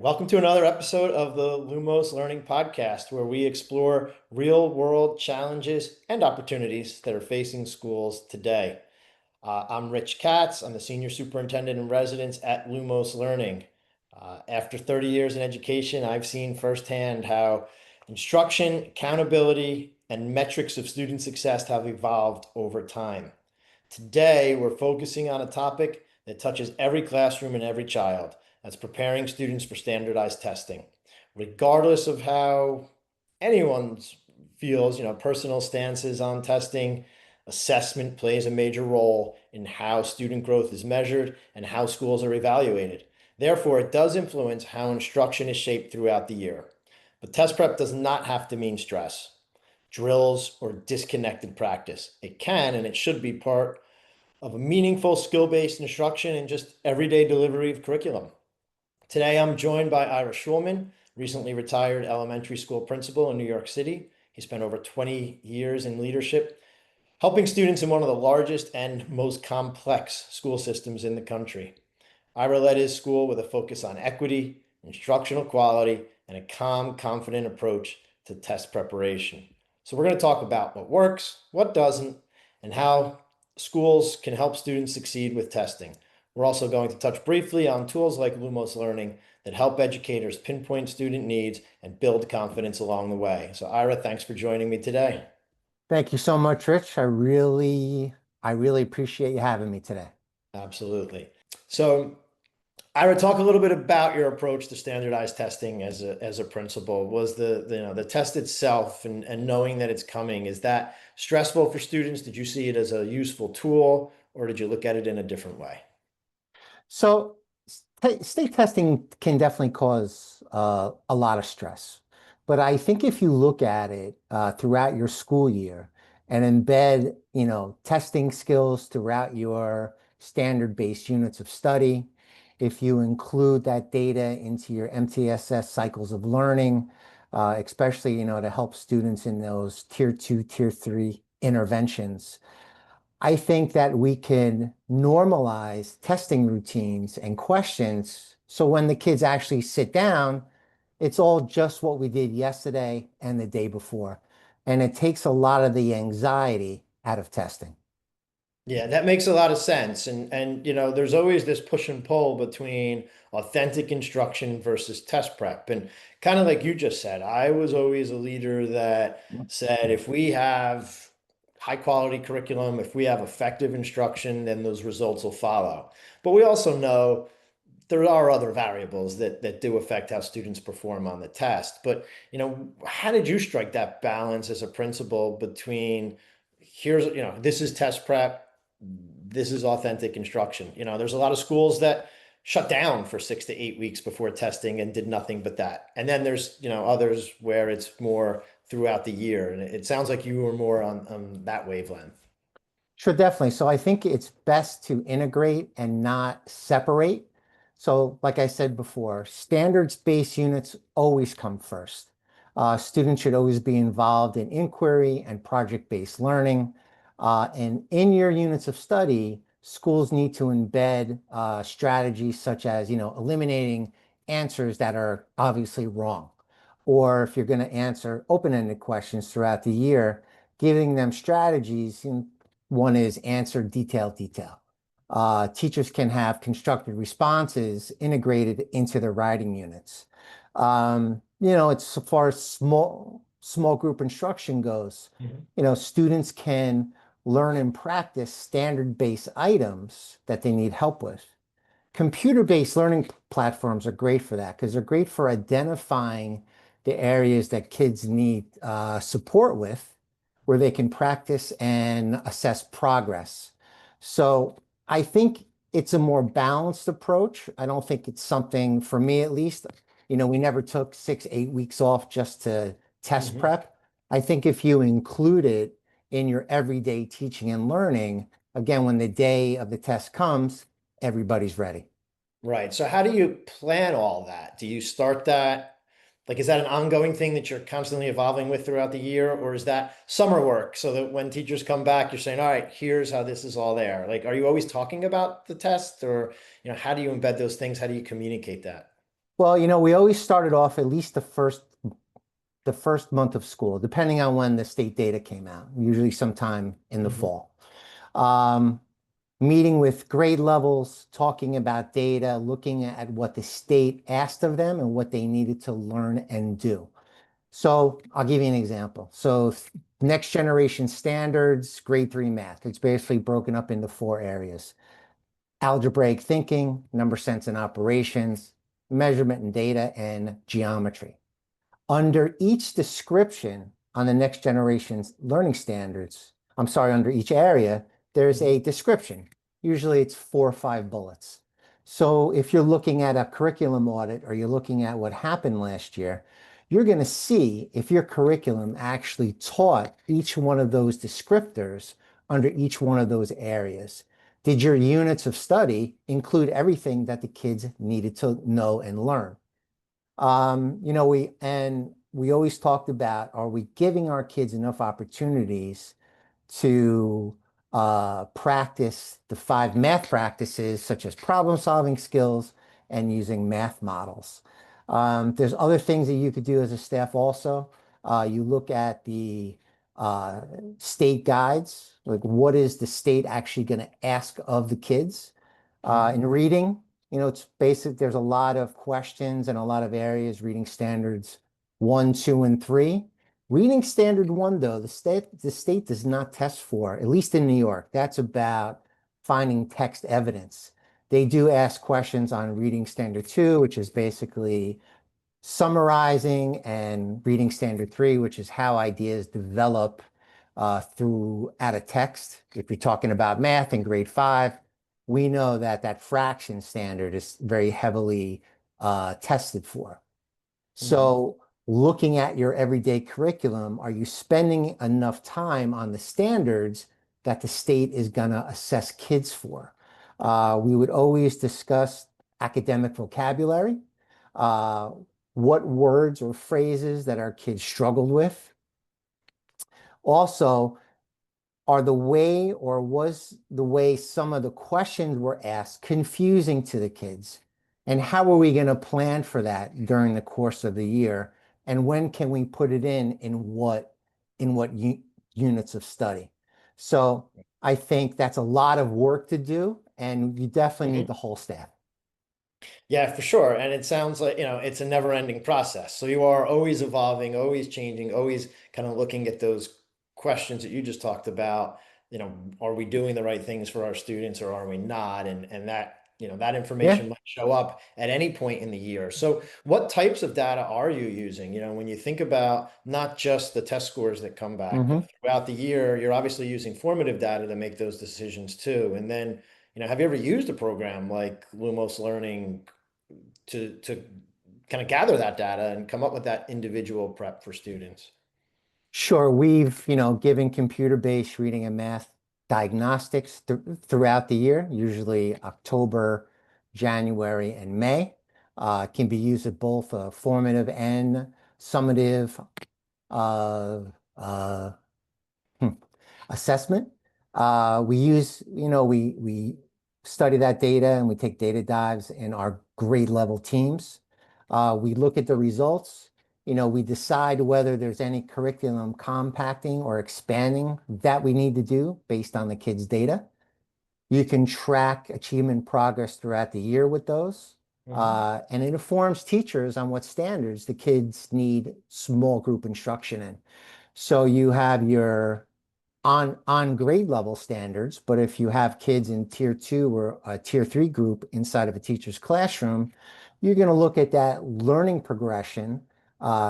Welcome to another episode of the Lumos Learning Podcast, where we explore real world challenges and opportunities that are facing schools today. I'm Rich Katz. I'm the Senior Superintendent in Residence at Lumos Learning. After 30 years in education, I've seen firsthand how instruction, accountability, and metrics of student success have evolved over time. Today, we're focusing on a topic that touches every classroom and every child. That's preparing students for standardized testing. Regardless of how anyone feels, personal stances on testing, assessment plays a major role in how student growth is measured and how schools are evaluated. Therefore, it does influence how instruction is shaped throughout the year. But test prep does not have to mean stress, drills, or disconnected practice. It can and it should be part of a meaningful skill-based instruction and just everyday delivery of curriculum. Today, I'm joined by Ira Schulman, recently retired elementary school principal in New York City. He spent over 20 years in leadership, helping students in one of the largest and most complex school systems in the country. Ira led his school with a focus on equity, instructional quality, and a calm, confident approach to test preparation. So we're going to talk about what works, what doesn't, and how schools can help students succeed with testing. We're also going to touch briefly on tools like Lumos Learning that help educators pinpoint student needs and build confidence along the way. So Ira, thanks for joining me today. Thank you so much, Rich. I really appreciate you having me today. Absolutely. So Ira, talk a little bit about your approach to standardized testing as a principal. Was the test itself and knowing that it's coming, is that stressful for students? Did you see it as a useful tool, or did you look at it in a different way? So, state testing can definitely cause a lot of stress. But I think if you look at it throughout your school year and embed, testing skills throughout your standard-based units of study, if you include that data into your MTSS cycles of learning, especially, to help students in those tier two, tier three interventions, I think that we can normalize testing routines and questions so when the kids actually sit down, it's all just what we did yesterday and the day before. And it takes a lot of the anxiety out of testing. Yeah, that makes a lot of sense. And there's always this push and pull between authentic instruction versus test prep. And kind of like you just said, I was always a leader that said if we have high quality curriculum, if we have effective instruction, then those results will follow. But we also know there are other variables that do affect how students perform on the test. But, how did you strike that balance as a principal between this is test prep, this is authentic instruction. There's a lot of schools that shut down for 6 to 8 weeks before testing and did nothing but that. And then there's, others where it's more throughout the year. And it sounds like you were more on that wavelength. Sure, definitely. So I think it's best to integrate and not separate. So, like I said before, standards-based units always come first. Students should always be involved in inquiry and project-based learning. And in your units of study, schools need to embed strategies such as, eliminating answers that are obviously wrong. Or if you're going to answer open-ended questions throughout the year, giving them strategies. One is answer detail, detail. Teachers can have constructed responses integrated into their writing units. It's so far as small group instruction goes, Mhm. students can learn and practice standard-based items that they need help with. Computer-based learning platforms are great for that because they're great for identifying the areas that kids need support with, where they can practice and assess progress. So I think it's a more balanced approach. I don't think it's something, for me at least, we never took 6, 8 weeks off just to test Mhm. prep. I think if you include it in your everyday teaching and learning, again, when the day of the test comes, everybody's ready. Right. So how do you plan all that? Do you start that? Like, is that an ongoing thing that you're constantly evolving with throughout the year, or is that summer work so that when teachers come back, you're saying, all right, here's how this is all there? Like, are you always talking about the test, or, how do you embed those things? How do you communicate that? Well, we always started off at least the first month of school, depending on when the state data came out, usually sometime in the Mhm. fall. Um, Meeting with grade levels, talking about data, looking at what the state asked of them and what they needed to learn and do. So I'll give you an example. So next generation standards, grade 3 math. It's basically broken up into 4 areas: algebraic thinking, number sense and operations, measurement and data, and geometry. Under each description on the next generation's learning standards, I'm sorry, under each area, there's Mhm. a description. Usually it's 4 or 5 bullets. So if you're looking at a curriculum audit or you're looking at what happened last year, you're going to see if your curriculum actually taught each one of those descriptors under each one of those areas. Did your units of study include everything that the kids needed to know and learn? We always talked about, are we giving our kids enough opportunities to practice the 5 math practices, such as problem solving skills and using math models? There's other things that you could do as a staff also. You look at the uh, state guides, like what is the state actually going to ask of the kids? In Mhm. reading, it's basic. There's a lot of questions and a lot of areas, reading standards 1, 2, and 3. Reading standard 1, though, the state does not test for, at least in New York. That's about finding text evidence. They do ask questions on reading standard 2, which is basically summarizing, and reading standard 3, which is how ideas develop through out of text. If you're talking about math in grade 5, we know that that fraction standard is very heavily tested for. Mhm. So looking at your everyday curriculum, are you spending enough time on the standards that the state is going to assess kids for? We would always discuss academic vocabulary, uh, what words or phrases that our kids struggled with. Also, are the way or was the way some of the questions were asked confusing to the kids? And how are we going to plan for that during the course of the year? And when can we put it in what units of study? So I think that's a lot of work to do, and you definitely need Mhm. the whole staff. Yeah, for sure. And it sounds like, it's a never-ending process. So you are always evolving, always changing, always kind of looking at those questions that you just talked about. Are we doing the right things for our students or are we not? And that Yeah. information might show up at any point in the year. So what types of data are you using? When you think about not just the test scores that come back, but Hmm. throughout the year, you're obviously using formative data to make those decisions too. And then, have you ever used a program like Lumos Learning to kind of gather that data and come up with that individual prep for students? Sure, we've, given computer-based reading and math diagnostics throughout the year, usually October, January, and May. Can be used at both formative and summative uh, uh, hmm, assessment. We study that data and we take data dives in our grade level teams. We look at the results. We decide whether there's any curriculum compacting or expanding that we need to do based on the kids' data. You can track achievement progress throughout the year with those. Mhm. And it informs teachers on what standards the kids need small group instruction in. So you have your on grade level standards, but if you have kids in tier 2 or a tier 3 group inside of a teacher's classroom, you're going to look at that learning progression.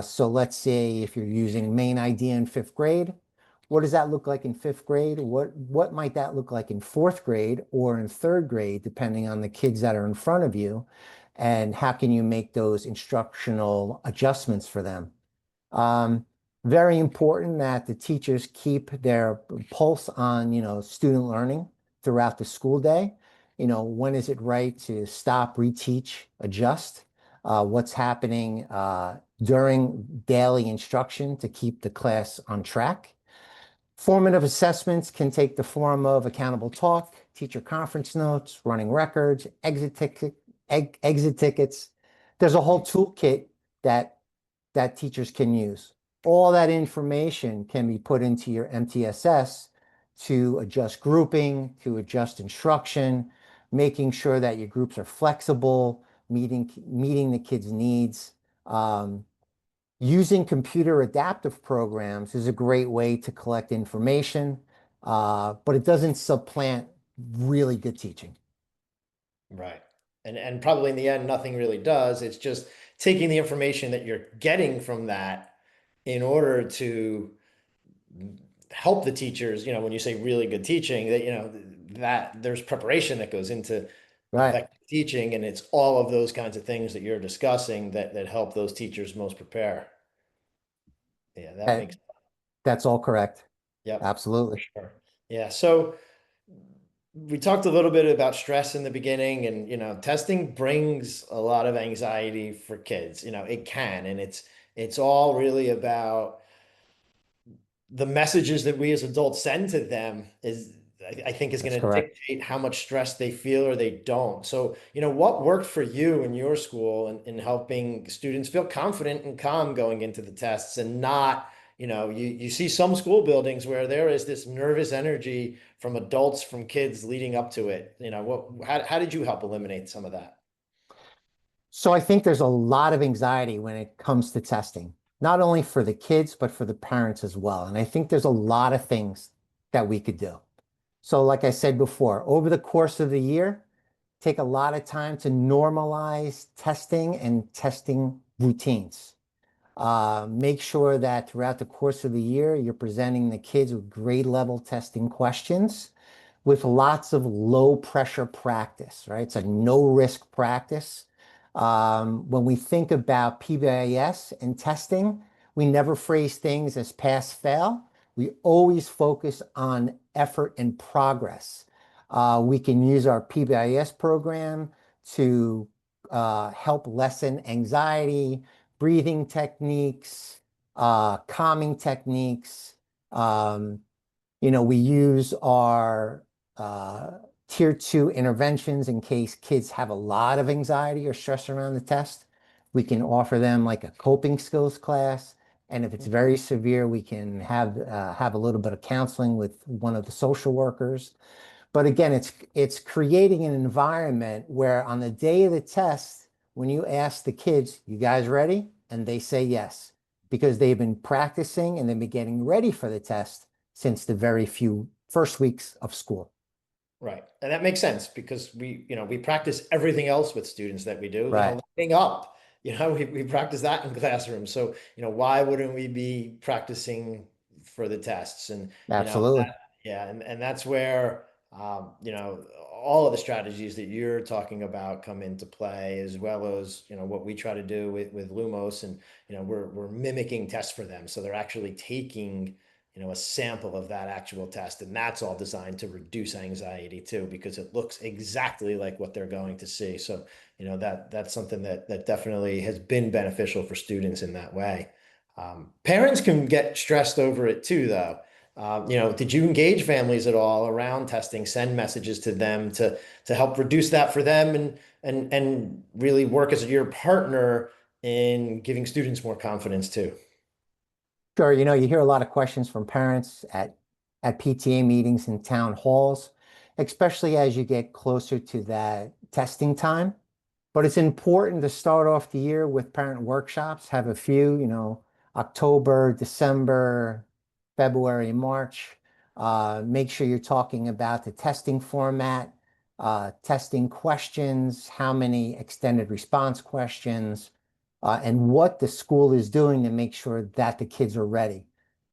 So let's say if you're using main idea in 5th grade, what does that look like in 5th grade? What might that look like in 4th grade or in 3rd grade, depending on the kids that are in front of you, and how can you make those instructional adjustments for them? Um, Very important that the teachers keep their pulse on, student learning throughout the school day. When is it right to stop, reteach, adjust? What's happening during daily instruction to keep the class on track? Formative assessments can take the form of accountable talk, teacher conference notes, running records, exit tickets, There's a whole toolkit that teachers can use. All that information can be put into your MTSS to adjust grouping, to adjust instruction, making sure that your groups are flexible, meeting the kids' needs. Um, Using computer adaptive programs is a great way to collect information, but it doesn't supplant really good teaching. Right. And probably in the end, nothing really does. It's just taking the information that you're getting from that in order to help the teachers, when you say really good teaching, that, that there's preparation that goes into Right. effective teaching, and it's all of those kinds of things that you're discussing that help those teachers most prepare. Yeah, that That, makes, that's all correct. yep, for Absolutely. sure. Yeah. So we talked a little bit about stress in the beginning, and testing brings a lot of anxiety for kids. It can, and it's all really about the messages that we as adults send to them is I think is That's going to correct. dictate how much stress they feel or they don't. So, what worked for you in your school in helping students feel confident and calm going into the tests and not, you see some school buildings where there is this nervous energy from adults, from kids leading up to it. How did you help eliminate some of that? So I think there's a lot of anxiety when it comes to testing, not only for the kids, but for the parents as well. And I think there's a lot of things that we could do. So, like I said before, over the course of the year, take a lot of time to normalize testing and testing routines. Make sure that throughout the course of the year, you're presenting the kids with grade level testing questions with lots of low pressure practice, right? It's a no risk practice. When we think about PBIS and testing, we never phrase things as pass fail. We always focus on effort and progress. We can use our PBIS program to help lessen anxiety, breathing techniques, calming techniques. Um, we use our uh, tier two interventions in case kids have a lot of anxiety or stress around the test. We can offer them like a coping skills class. And if it's very severe, we can have a little bit of counseling with one of the social workers. But again, it's creating an environment where on the day of the test, when you ask the kids, "You guys ready?" and they say yes, because they've been practicing and they've been getting ready for the test since the very few first weeks of school. Right. And that makes sense because we practice everything else with students that we do, Right. lighting up, we practice that in classrooms. So, why wouldn't we be practicing for the tests? And, Absolutely. yeah, and that's where, all of the strategies that you're talking about come into play, as well as, what we try to do with Lumos. And, we're mimicking tests for them. So they're actually taking a sample of that actual test. And that's all designed to reduce anxiety too, because it looks exactly like what they're going to see. So, that's something that definitely has been beneficial for students in that way. Parents can get stressed over it too, though. Did you engage families at all around testing, send messages to them to help reduce that for them and really work as your partner in giving students more confidence too? Sure, you hear a lot of questions from parents at PTA meetings and town halls, especially as you get closer to that testing time. But it's important to start off the year with parent workshops, have a few, October, December, February, March. Make sure you're talking about the testing format, testing questions, how many extended response questions, and what the school is doing to make sure that the kids are ready.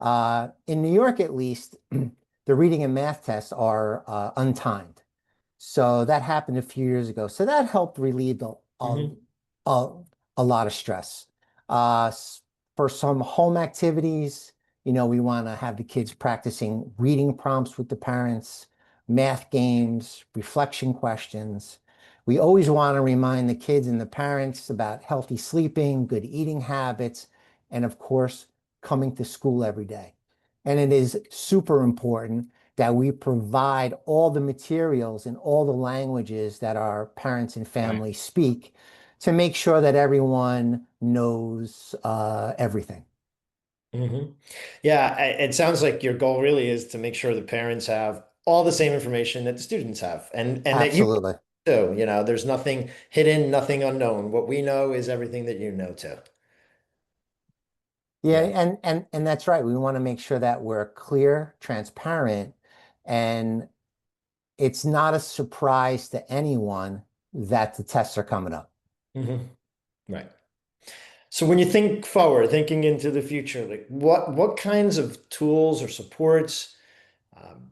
In New York, at least, the reading and math tests are untimed. So that happened a few years ago. So that helped relieve Mhm. a, a lot of stress. For some home activities, we want to have the kids practicing reading prompts with the parents, math games, reflection questions. We always want to remind the kids and the parents about healthy sleeping, good eating habits, and of course, coming to school every day. And it is super important that we provide all the materials in all the languages that our parents and Right. families speak to make sure that everyone knows everything. Hmm. Yeah, it sounds like your goal really is to make sure the parents have all the same information that the students have, and that you Absolutely. do. There's nothing hidden, nothing unknown. What we know is everything that you know too. Yeah, Yeah. and that's right. We want to make sure that we're clear, transparent, and it's not a surprise to anyone that the tests are coming up. Hmm. Right. So when you think forward, thinking into the future, like what kinds of tools or supports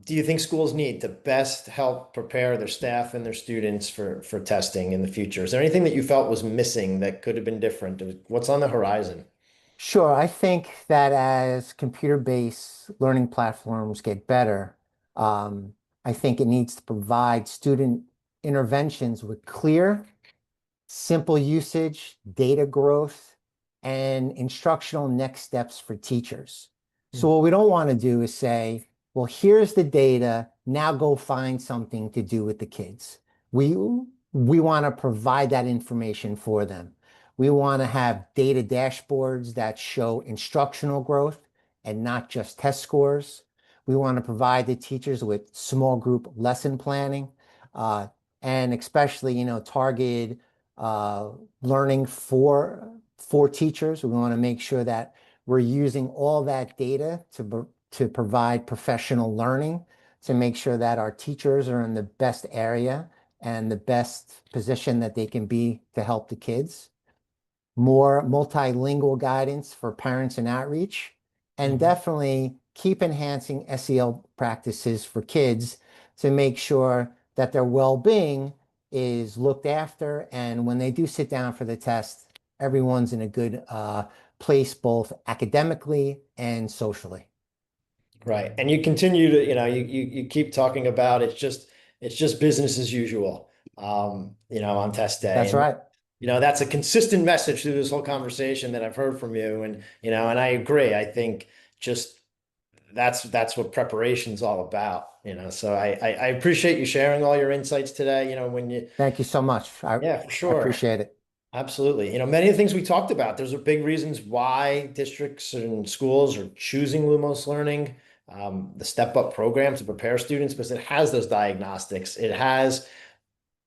do you think schools need to best help prepare their staff and their students for testing in the future? Is there anything that you felt was missing that could have been different? What's on the horizon? Sure, I think that as computer-based learning platforms get better, um, I think it needs to provide student interventions with clear, simple usage, data growth, and instructional next steps for teachers. So Hmm. what we don't want to do is say, well, here's the data, now go find something to do with the kids. We we want to provide that information for them. We want to have data dashboards that show instructional growth and not just test scores. We want to provide the teachers with small group lesson planning, uh, and especially, targeted uh, learning for teachers. We want to make sure that we're using all that data to provide professional learning, to make sure that our teachers are in the best area and the best position that they can be to help the kids. More multilingual guidance for parents and outreach, and Hmm. definitely keep enhancing SEL practices for kids to make sure that their well-being is looked after. And when they do sit down for the test, everyone's in a good place, both academically and socially. Right. And you continue to, you keep talking about it's just business as usual, on test day. That's And right. that's a consistent message through this whole conversation that I've heard from you. And I agree. I think just that's what preparation's all about. So I appreciate you sharing all your insights today. When you, Thank you so much. yeah, for I sure. appreciate it. Absolutely. Many of the things we talked about, those are big reasons why districts and schools are choosing Lumos Learning, the step up program to prepare students, because it has those diagnostics. It has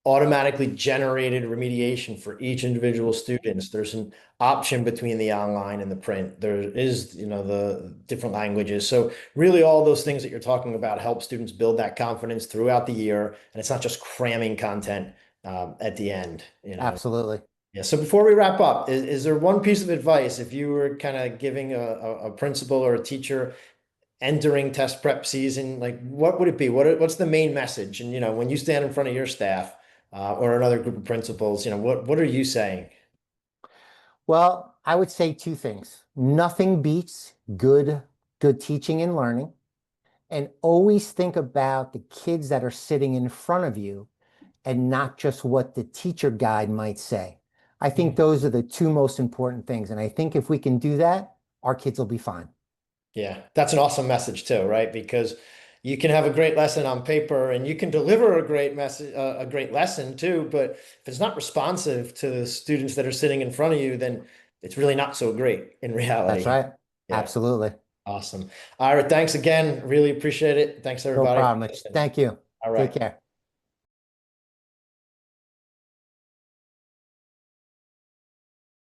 automatically generated remediation for each individual students. There's an option between the online and the print. There is, the different languages. So really all those things that you're talking about help students build that confidence throughout the year. And it's not just cramming content at the end. Absolutely. Yeah. So before we wrap up, is there one piece of advice if you were kind of giving a principal or a teacher entering test prep season, like what would it be? What's the main message? And when you stand in front of your staff or another group of principals, what are you saying? Well, I would say two things. Nothing beats good teaching and learning, and always think about the kids that are sitting in front of you and not just what the teacher guide might say. I think Mhm. those are the two most important things. And I think if we can do that, our kids will be fine. Yeah, that's an awesome message too, right? Because you can have a great lesson on paper and you can deliver a great message, a great lesson too, but if it's not responsive to the students that are sitting in front of you, then it's really not so great in That's reality. right. Yeah. Absolutely. Awesome. Ira, thanks again. Really appreciate it. Thanks No everybody for problem, Mitch. listening. Thank you. All Take right. care.